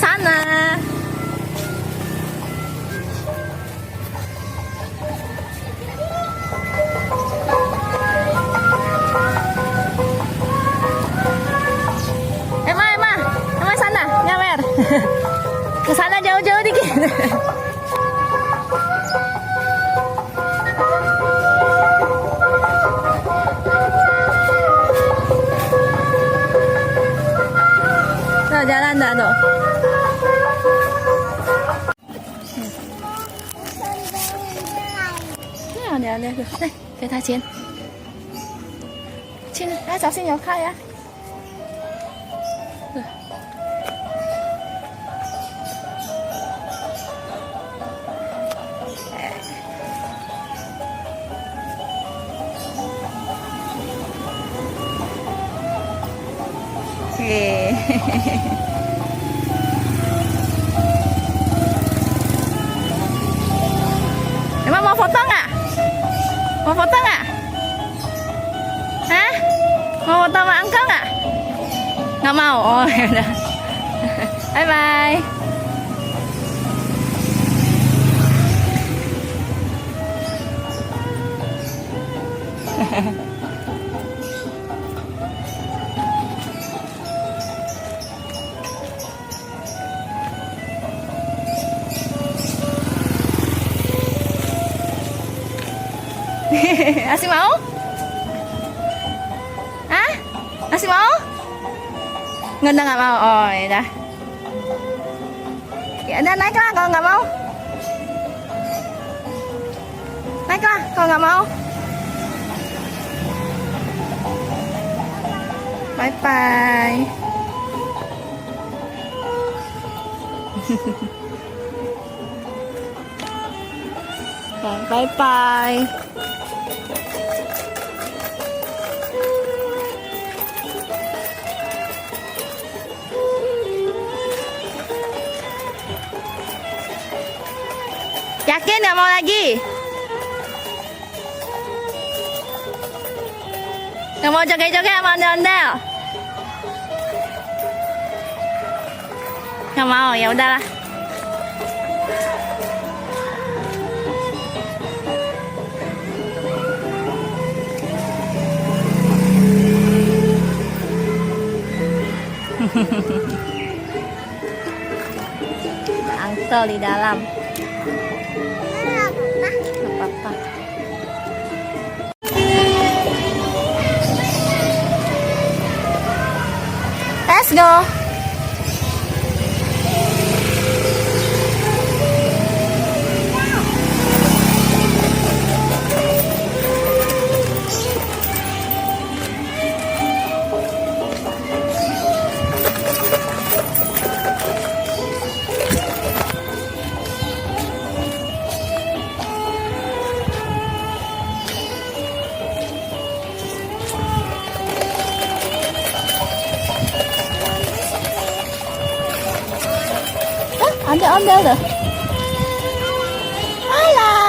sana. Emma sana, nyawer. Ke sana jauh-jauh dikit. Tuh, jalan dah tuh. Ada tuh. Nih, 给他钱。亲，哎，小心有开呀。Emang mau foto nggak? Mau foto nggak? Hah? Mau foto sama Uncle nggak? Nggak mau? Oh ya udah. Bye bye. Masih mau? Hah? Masih mau? Nggak mau. Oh ya udah. Ya udah naiklah kalau nggak mau. Naiklah kalau nggak mau. Bye bye. Bye bye. Yakin nggak mau lagi? Nggak mau joget-joget sama ondel-ondel? Nggak mau, ya udahlah. Uncle di dalam. Apa-apa. Let's go. Ada ondel tuh. Halo.